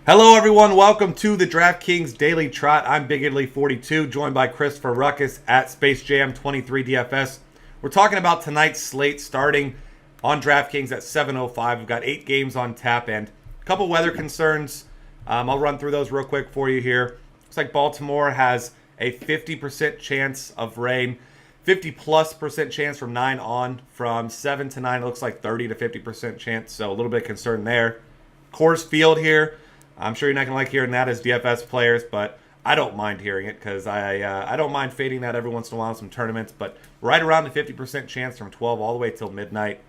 Hello, everyone. Welcome to the DraftKings Daily Trot. I'm Big Italy 42, joined by Christopher Ruckus at Space Jam 23 DFS. We're talking about tonight's slate starting on DraftKings at 7:05. We've got 8 games on tap and a couple weather concerns. I'll run through those real quick for you here. Looks like Baltimore has a 50% chance of rain, 50+% chance from 9 on. From 7 to 9, it looks like 30 to 50% chance, so a little bit of concern there. Coors Field here. I'm sure you're not going to like hearing that as DFS players, but I don't mind hearing it because I don't mind fading that every once in a while in some tournaments. But right around the 50% chance from 12 all the way till midnight.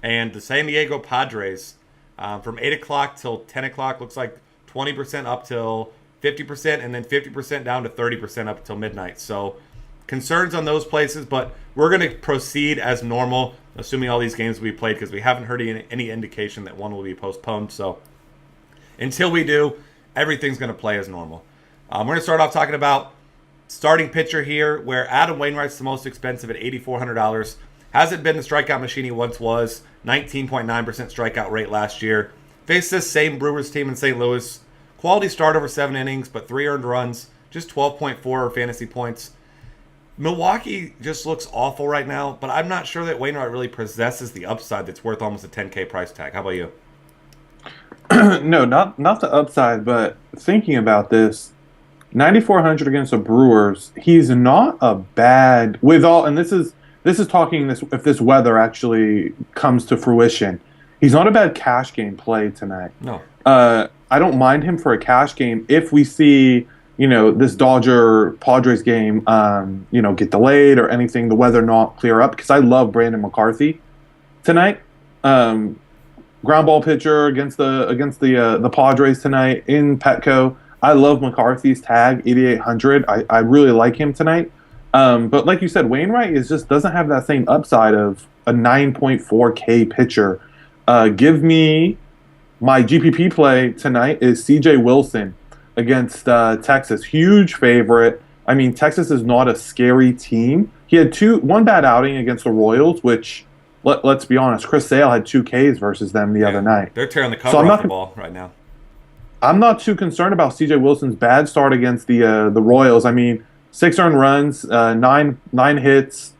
And the San Diego Padres from 8 o'clock till 10 o'clock looks like 20% up till 50% and then 50% down to 30% up till midnight. So concerns on those places, but we're going to proceed as normal, assuming all these games will be played because we haven't heard any indication that one will be postponed. So until we do, everything's going to play as normal. We're going to start off talking about starting pitcher here, where Adam Wainwright's the most expensive at $8,400. Hasn't been the strikeout machine he once was. 19.9% strikeout rate last year. Faced this same Brewers team in St. Louis. Quality start over 7 innings, but 3 earned runs. Just 12.4 fantasy points. Milwaukee just looks awful right now, but I'm not sure that Wainwright really possesses the upside that's worth almost a $10K price tag. How about you? No, not the upside, but thinking about this, 9,400 against the Brewers, he's not a bad with all, and this is talking this if this weather actually comes to fruition. He's not a bad cash game play tonight. No. I don't mind him for a cash game if we see, this Dodger Padres game, get delayed or anything, the weather not clear up, because I love Brandon McCarthy tonight. Ground ball pitcher against the Padres tonight in Petco. I love McCarthy's tag 8,800. I really like him tonight. But like you said, Wainwright just doesn't have that same upside of a 9.4K pitcher. Give me my GPP play tonight is CJ Wilson against Texas. Huge favorite. I mean, Texas is not a scary team. He had one bad outing against the Royals, which let's be honest, Chris Sale had 2 Ks versus them the other night. They're tearing the cover off the ball right now. I'm not too concerned about CJ Wilson's bad start against the Royals. I mean, 6 earned runs, 9 hits.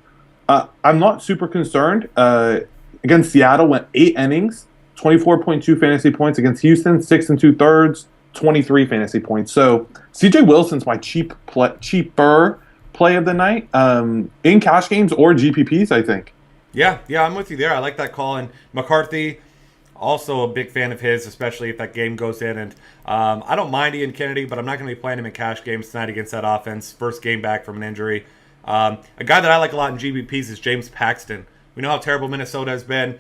I'm not super concerned. Against Seattle, went 8 innings, 24.2 fantasy points. Against Houston, 6 2/3, 23 fantasy points. So CJ Wilson's my cheaper play of the night in cash games or GPPs, I think. Yeah, I'm with you there. I like that call. And McCarthy, also a big fan of his, especially if that game goes in. And I don't mind Ian Kennedy, but I'm not going to be playing him in cash games tonight against that offense. First game back from an injury. A guy that I like a lot in GPPs is James Paxton. We know how terrible Minnesota has been.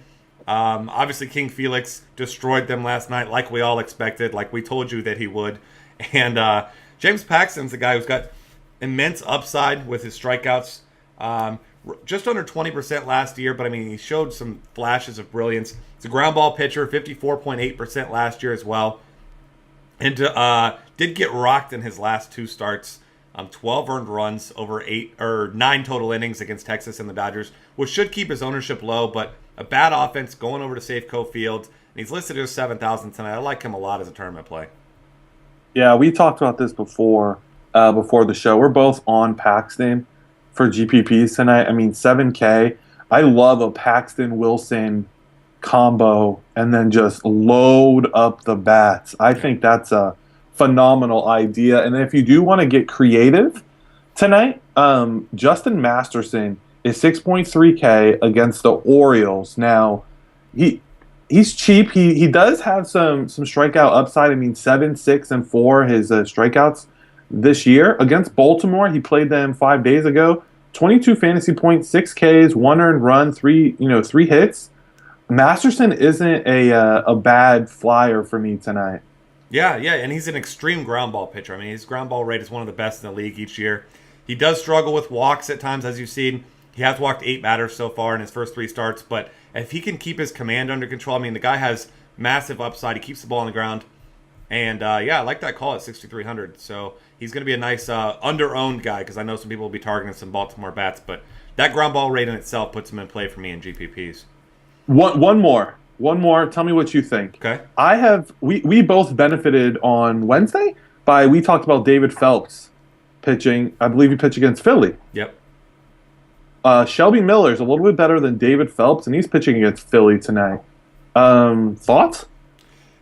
Obviously, King Felix destroyed them last night like we all expected, like we told you that he would. And James Paxton's a guy who's got immense upside with his strikeouts. Just under 20% last year, but I mean, he showed some flashes of brilliance. He's a ground ball pitcher, 54.8% last year as well. And did get rocked in his last 2 starts. 12 earned runs over 9 total innings against Texas and the Dodgers, which should keep his ownership low, but a bad offense going over to Safeco Field. And he's listed as 7,000 tonight. I like him a lot as a tournament play. Yeah, we talked about this before the show. We're both on Paxton for GPPs tonight. I mean, 7K. I love a Paxton Wilson combo and then just load up the bats. I think that's a phenomenal idea. And if you do want to get creative tonight, Justin Masterson is 6.3K against the Orioles. Now, he's cheap. He does have some strikeout upside. I mean, 7, 6, and 4 his strikeouts this year. Against Baltimore, he played them 5 days ago. 22 fantasy points, 6 Ks, 1 earned run, 3 hits. Masterson isn't a bad flyer for me tonight. Yeah, and he's an extreme ground ball pitcher. I mean, his ground ball rate is one of the best in the league each year. He does struggle with walks at times, as you've seen. He has walked 8 batters so far in his first 3 starts, but if he can keep his command under control, I mean, the guy has massive upside. He keeps the ball on the ground. And, I like that call at 6,300. So he's going to be a nice under-owned guy because I know some people will be targeting some Baltimore bats. But that ground ball rate in itself puts him in play for me in GPPs. One more. One more. Tell me what you think. Okay. We both benefited on Wednesday we talked about David Phelps pitching. I believe he pitched against Philly. Yep. Shelby Miller's a little bit better than David Phelps, and he's pitching against Philly tonight. Thoughts?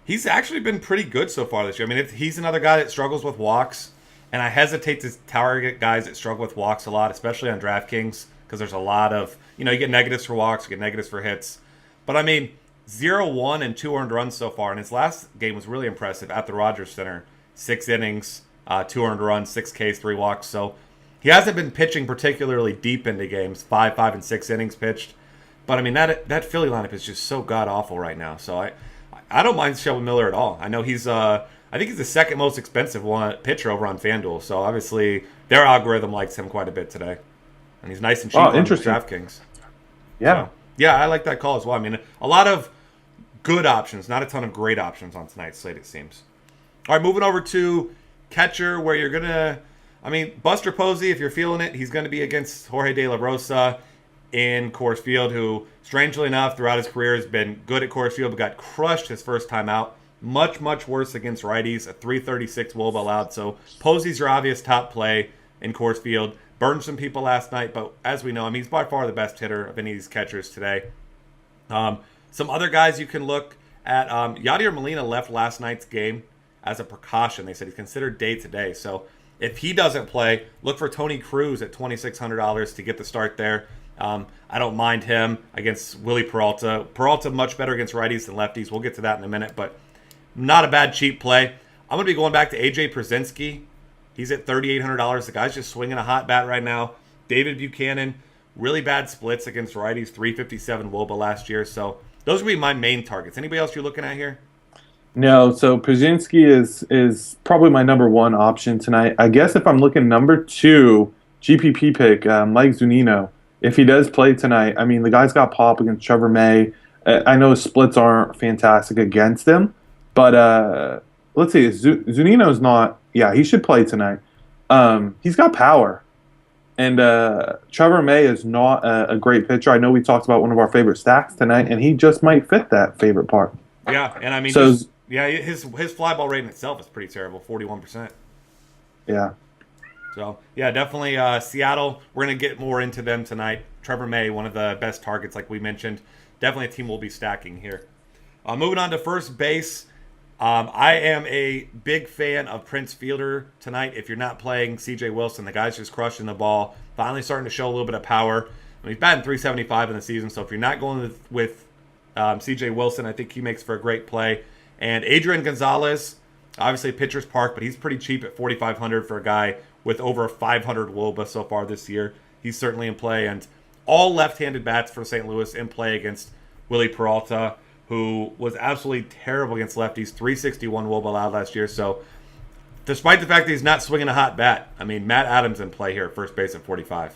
He's actually been pretty good so far this year. I mean, he's another guy that struggles with walks, and I hesitate to target guys that struggle with walks a lot, especially on DraftKings, because there's a lot of, you get negatives for walks, you get negatives for hits. But I mean, 0-1 and 2 earned runs so far, and his last game was really impressive at the Rogers Center. 6 innings, 2 earned runs, 6 Ks, 3 walks. So he hasn't been pitching particularly deep into games, 5 and 6 innings pitched. But I mean, that Philly lineup is just so god awful right now. So I don't mind Shelby Miller at all. I know he's I think he's the second most expensive pitcher over on FanDuel. So obviously their algorithm likes him quite a bit today, and he's nice and cheap on DraftKings. Yeah, so, yeah, I like that call as well. I mean, a lot of good options, not a ton of great options on tonight's slate, it seems. All right, moving over to catcher, where you're gonna, Buster Posey, if you're feeling it, he's going to be against Jorge De La Rosa in Coors Field, who, strangely enough, throughout his career has been good at Coors Field, but got crushed his first time out. Much, much worse against righties, a 336 WOBA allowed. So Posey's your obvious top play in Coors Field. Burned some people last night, but as we know, he's by far the best hitter of any of these catchers today. Some other guys you can look at. Yadier Molina left last night's game as a precaution. They said he's considered day-to-day. So if he doesn't play, look for Tony Cruz at $2,600 to get the start there. I don't mind him against Willie Peralta. Peralta much better against righties than lefties. We'll get to that in a minute, but not a bad cheap play. I'm going to be going back to A.J. Przinsky. He's at $3,800. The guy's just swinging a hot bat right now. David Buchanan, really bad splits against righties, 357 WOBA last year. So those would be my main targets. Anybody else you're looking at here? No, so Przinsky is probably my number one option tonight. I guess if I'm looking number 2, GPP pick, Mike Zunino. If he does play tonight, the guy's got pop against Trevor May. I know his splits aren't fantastic against him, but let's see, Zunino's not. Yeah, he should play tonight. He's got power, and Trevor May is not a great pitcher. I know we talked about one of our favorite stacks tonight, and he just might fit that favorite part. Yeah, and his fly ball rate in itself is pretty terrible, 41%. Yeah. So, yeah, definitely Seattle. We're going to get more into them tonight. Trevor May, one of the best targets, like we mentioned. Definitely a team we'll be stacking here. Moving on to first base. I am a big fan of Prince Fielder tonight. If you're not playing C.J. Wilson, the guy's just crushing the ball. Finally starting to show a little bit of power. He's batting .375 in the season, so if you're not going with C.J. Wilson, I think he makes for a great play. And Adrian Gonzalez, obviously pitcher's park, but he's pretty cheap at $4,500 for a guy with over 500 WOBA so far this year. He's certainly in play. And all left-handed bats for St. Louis in play against Willie Peralta, who was absolutely terrible against lefties, 361 WOBA allowed last year. So despite the fact that he's not swinging a hot bat, Matt Adams in play here at first base at 45.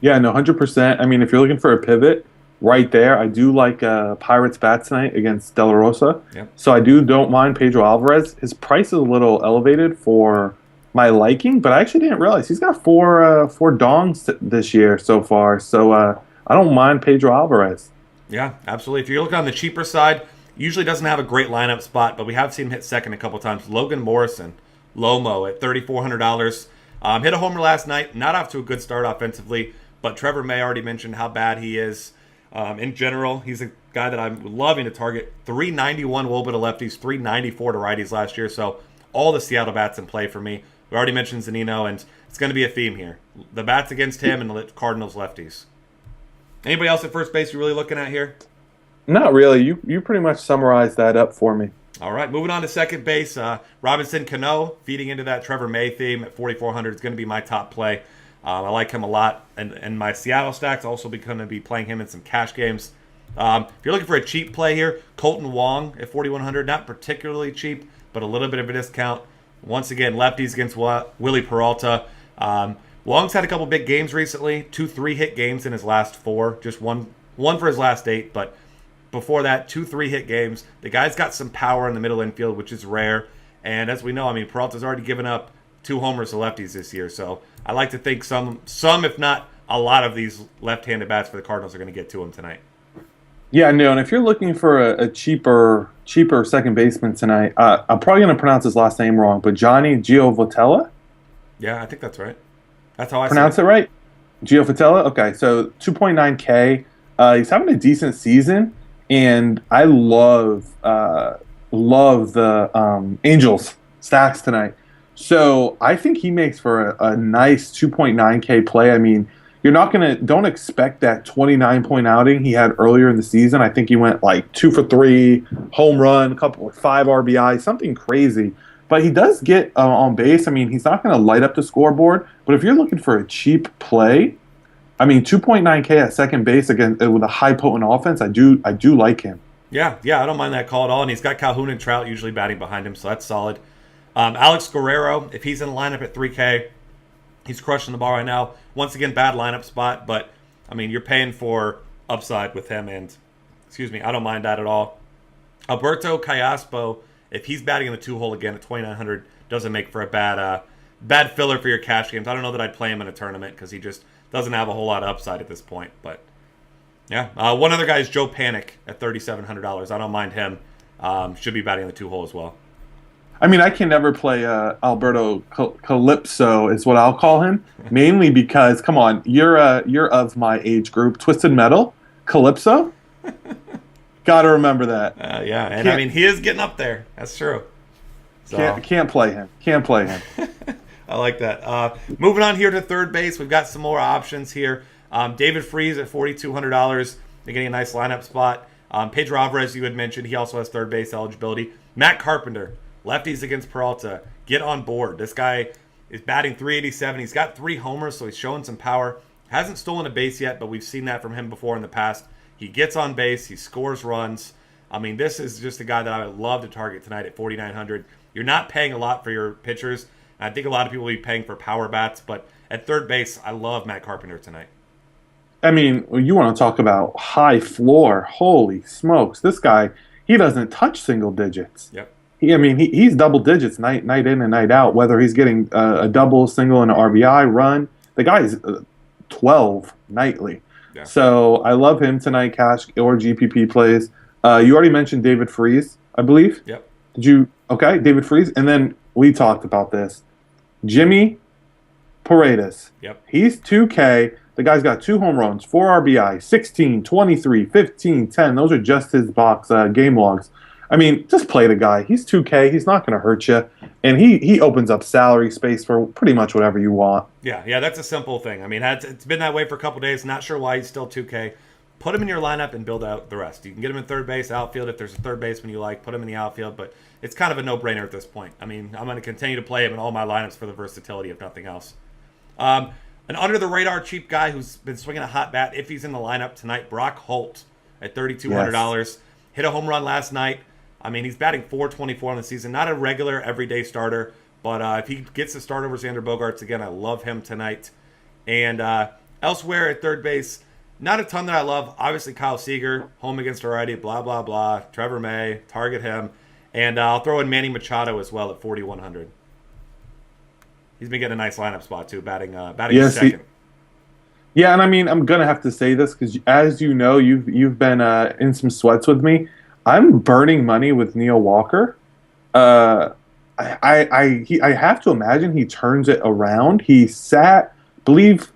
Yeah, no, 100%. If you're looking for a pivot, right there, I do like Pirates bat tonight against De La Rosa. Yep. So I don't mind Pedro Alvarez. His price is a little elevated for my liking, but I actually didn't realize he's got four dongs this year so far. So I don't mind Pedro Alvarez. Yeah, absolutely. If you look on the cheaper side, usually doesn't have a great lineup spot, but we have seen him hit second a couple times. Logan Morrison, Lomo at $3,400. Hit a homer last night. Not off to a good start offensively, but Trevor May already mentioned how bad he is. In general, he's a guy that I'm loving to target. 391 WOBA to lefties, 394 to righties last year. So all the Seattle bats in play for me. We already mentioned Zunino, and it's going to be a theme here. The bats against him and the Cardinals lefties. Anybody else at first base you're really looking at here? Not really. You pretty much summarized that up for me. All right, moving on to second base. Robinson Cano, feeding into that Trevor May theme at 4,400 is going to be my top play. I like him a lot. And my Seattle stacks also going to be playing him in some cash games. If you're looking for a cheap play here, Colton Wong at 4,100, not particularly cheap, but a little bit of a discount. Once again, lefties against Willie Peralta. Wong's had a couple big games recently, 2 3-hit games in his last 4, just one for his last 8, but before that, 2 3-hit games. The guy's got some power in the middle infield, which is rare. And as we know, Peralta's already given up 2 homers to lefties this year, so I like to think some, if not a lot of these left-handed bats for the Cardinals are going to get to him tonight. Yeah, no, and if you're looking for a cheaper second baseman tonight, I'm probably going to pronounce his last name wrong, but Johnny Giovotella, Yeah, I think that's right. That's how I say pronounce it. it right? Giovotella. Okay, so 2.9K. He's having a decent season, and I love the Angels stacks tonight. So I think he makes for a nice 2.9K play. I mean, don't expect that 29-point outing he had earlier in the season. I think he went like 2 for 3, home run, a couple like 5 RBI, something crazy. But he does get on base. I mean, he's not going to light up the scoreboard, but if you're looking for a cheap play, I mean, 2.9K at second base again with a high potent offense, I do like him. Yeah, I don't mind that call at all. And he's got Calhoun and Trout usually batting behind him, so that's solid. Alex Guerrero, if he's in the lineup at 3K, he's crushing the ball right now. Once again, bad lineup spot, but I mean, you're paying for upside with him, and excuse me, I don't mind that at all. Alberto Callaspo, if he's batting in the 2 hole again at 2,900, doesn't make for a bad filler for your cash games. I don't know that I'd play him in a tournament because he just doesn't have a whole lot of upside at this point. But yeah, one other guy is Joe Panic at $3,700. I don't mind him. Should be batting in the 2 hole as well. I mean, I can never play Alberto Calypso, is what I'll call him, mainly because, come on, you're of my age group, Twisted Metal, Calypso. Got to remember that. Yeah, and I mean, he is getting up there. That's true. So. Can't play him. Can't play him. I like that. Moving on here to third base, we've got some more options here. David Freese at $4,200. They're getting a nice lineup spot. Pedro Alvarez, you had mentioned, he also has third base eligibility. Matt Carpenter, lefties against Peralta. Get on board. This guy is batting .387. He's got 3 homers, so he's showing some power. Hasn't stolen a base yet, but we've seen that from him before in the past. He gets on base. He scores runs. I mean, this is just a guy that I would love to target tonight at $4,900. You're not paying a lot for your pitchers. I think a lot of people will be paying for power bats, but at third base, I love Matt Carpenter tonight. I mean, you want to talk about high floor. Holy smokes. This guy, he doesn't touch single digits. Yep. He's double digits night in and night out, whether he's getting a double, single, and an RBI run. The guy's 12 nightly. Yeah. So I love him tonight, cash or GPP plays. You already mentioned David Freese, I believe. Yep. Did you? Okay, David Freese. And then we talked about this. Jimmy Paredes. Yep. He's 2K. The guy's got 2 home runs, 4 RBI, 16, 23, 15, 10. Those are just his box game logs. I mean, just play the guy. He's 2K. He's not going to hurt you. And he opens up salary space for pretty much whatever you want. Yeah, that's a simple thing. I mean, it's been that way for a couple days. Not sure why he's still 2K. Put him in your lineup and build out the rest. You can get him in third base, outfield. If there's a third baseman you like, put him in the outfield. But it's kind of a no-brainer at this point. I mean, I'm going to continue to play him in all my lineups for the versatility, if nothing else. An under-the-radar cheap guy who's been swinging a hot bat, if he's in the lineup tonight, Brock Holt at $3,200. Yes. Hit a home run last night. I mean, he's batting .424 on the season. Not a regular, everyday starter, but if he gets to start over Xander Bogaerts again, I love him tonight. And elsewhere at third base, not a ton that I love. Obviously, Kyle Seager, home against variety, blah, blah, blah. Trevor May, target him. And I'll throw in Manny Machado as well at $4,100. He's been getting a nice lineup spot, too, batting second. Yeah, and I mean, I'm going to have to say this because, as you know, you've been in some sweats with me. I'm burning money with Neil Walker. I have to imagine he turns it around. He sat, I believe,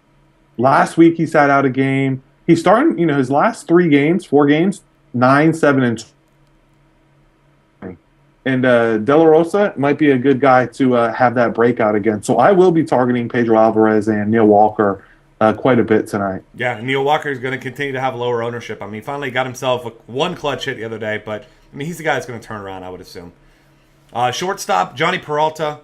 last week he sat out a game. He's starting, his last 4 games, 9, 7, and 20. And De La Rosa might be a good guy to have that breakout again. So I will be targeting Pedro Alvarez and Neil Walker quite a bit tonight. Yeah, Neil Walker is going to continue to have lower ownership. I mean, he finally got himself one clutch hit the other day, but I mean, he's the guy that's going to turn around, I would assume. Shortstop, Johnny Peralta.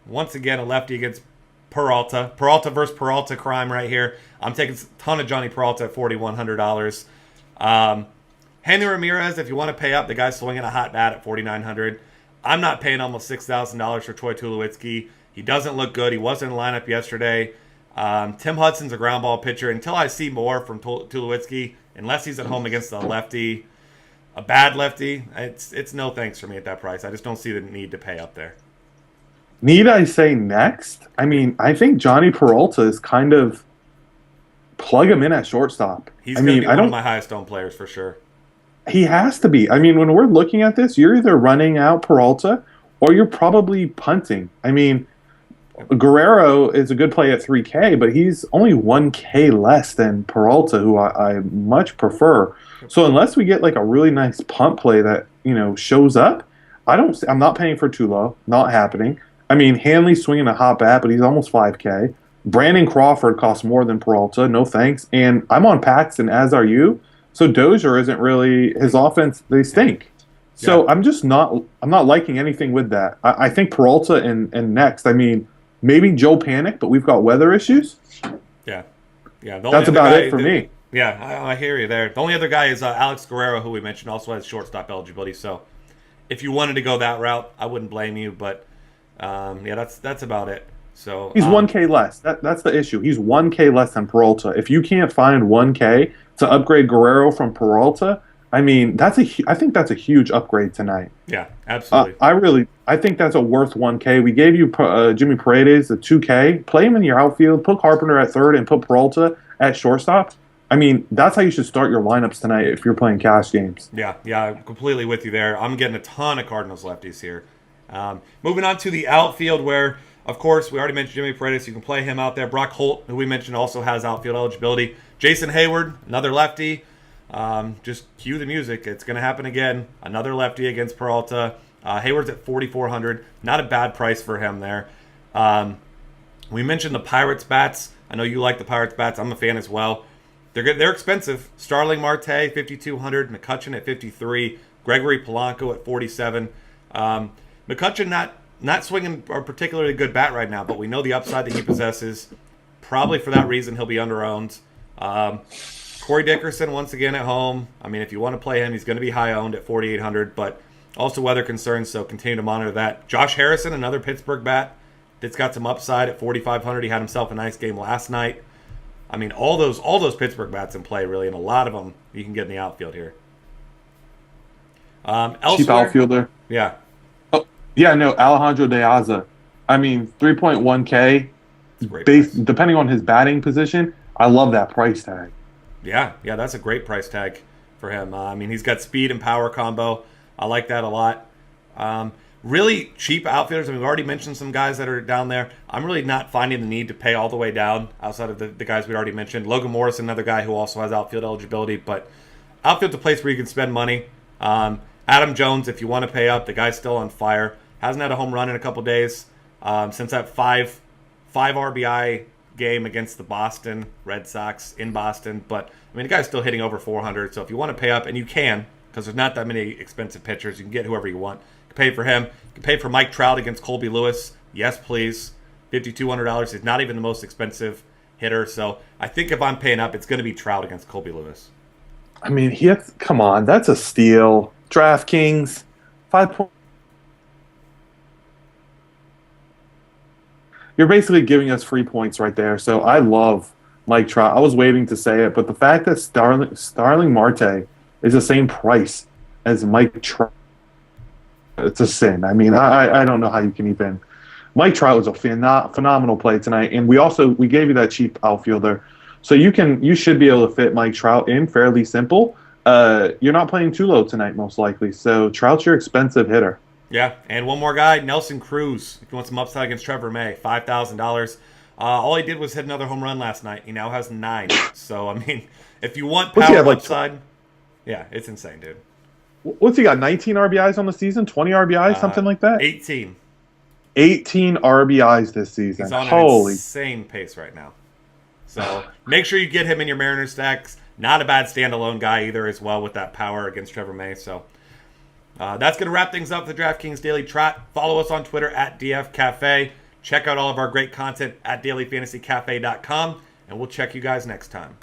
Once again, a lefty against Peralta. Peralta versus Peralta crime right here. I'm taking a ton of Johnny Peralta at $4,100. Henry Ramirez, if you want to pay up, the guy's swinging a hot bat at $4,900. I'm not paying almost $6,000 for Troy Tulowitzki. He doesn't look good. He wasn't in the lineup yesterday. Tim Hudson's a ground ball pitcher. Until I see more from Tulowitzki, unless he's at home against a lefty, a bad lefty, it's no thanks for me at that price. I just don't see the need to pay up there. Need I say next? I mean, I think Johnny Peralta is kind of plug him in at shortstop. He's going to be one of my highest owned players for sure. He has to be. I mean, when we're looking at this, you're either running out Peralta or you're probably punting. I mean, Guerrero is a good play at 3K, but he's only 1K less than Peralta, who I much prefer. So unless we get like a really nice punt play that shows up, I'm not paying for too low. Not happening. I mean, Hanley's swinging a hot bat, but he's almost 5K. Brandon Crawford costs more than Peralta. No thanks. And I'm on Paxton, as are you. So Dozier isn't really his offense. They stink. So I'm just not. I'm not liking anything with that. I think Peralta and next. I mean, maybe Joe Panic, but we've got weather issues. Yeah, yeah. That's about it for me. Yeah, I hear you there. The only other guy is Alex Guerrero, who we mentioned, also has shortstop eligibility. So if you wanted to go that route, I wouldn't blame you. But yeah, that's about it. So he's 1K less. That's the issue. He's 1K less than Peralta. If you can't find 1K to upgrade Guerrero from Peralta, I mean, I think that's a huge upgrade tonight. Yeah, absolutely. I think that's a worth 1K. We gave you Jimmy Paredes a 2K. Play him in your outfield. Put Carpenter at third and put Peralta at shortstop. I mean, that's how you should start your lineups tonight if you're playing cash games. Yeah, I'm completely with you there. I'm getting a ton of Cardinals lefties here. Moving on to the outfield where, of course, we already mentioned Jimmy Paredes. You can play him out there. Brock Holt, who we mentioned, also has outfield eligibility. Jason Hayward, another lefty. Just cue the music. It's going to happen again. Another lefty against Peralta. Hayward's at 4,400. Not a bad price for him there. We mentioned the Pirates bats. I know you like the Pirates bats. I'm a fan as well. They're good. They're expensive. Starling Marte, 5,200. McCutchen at 53. Gregory Polanco at 47. McCutchen not swinging a particularly good bat right now, but we know the upside that he possesses. Probably for that reason, he'll be under-owned. Corey Dickerson, once again, at home. I mean, if you want to play him, he's going to be high-owned at 4,800, but also weather concerns, so continue to monitor that. Josh Harrison, another Pittsburgh bat that's got some upside at 4,500. He had himself a nice game last night. I mean, all those Pittsburgh bats in play, really, and a lot of them you can get in the outfield here. Cheap outfielder. Yeah. Oh, yeah, no, Alejandro De Aza. I mean, 3.1K, depending on his batting position. I love that price tag. Yeah, that's a great price tag for him. I mean, he's got speed and power combo. I like that a lot. Really cheap outfielders. I mean, we've already mentioned some guys that are down there. I'm really not finding the need to pay all the way down outside of the guys we already mentioned. Logan Morris, another guy who also has outfield eligibility, but outfield's a place where you can spend money. Adam Jones, if you want to pay up, the guy's still on fire. Hasn't had a home run in a couple days since that five RBI game against the Boston Red Sox in Boston. But, I mean, the guy's still hitting over 400, so if you want to pay up, and you can, because there's not that many expensive pitchers, you can get whoever you want. You can pay for him. You can pay for Mike Trout against Colby Lewis. Yes, please. $5,200. He's not even the most expensive hitter, so I think if I'm paying up, it's going to be Trout against Colby Lewis. I mean, come on, that's a steal. DraftKings, 5 You're basically giving us free points right there. So I love Mike Trout. I was waiting to say it, but the fact that Starling Marte is the same price as Mike Trout, it's a sin. I mean, I don't know how you can even. Mike Trout was a phenomenal play tonight, and we gave you that cheap outfielder, so you should be able to fit Mike Trout in fairly simple. You're not playing too low tonight, most likely. So Trout's your expensive hitter. Yeah, and one more guy, Nelson Cruz. If you want some upside against Trevor May, $5,000. All he did was hit another home run last night. He now has 9. So, I mean, if you want power upside, yeah, it's insane, dude. What's he got, 19 RBIs on the season? 20 RBIs, something like that? 18. 18 RBIs this season. He's on an insane pace right now. So, make sure you get him in your Mariners stacks. Not a bad standalone guy either as well with that power against Trevor May. So, that's going to wrap things up for the DraftKings Daily Trot. Follow us on Twitter at DF Cafe. Check out all of our great content at dailyfantasycafe.com, and we'll check you guys next time.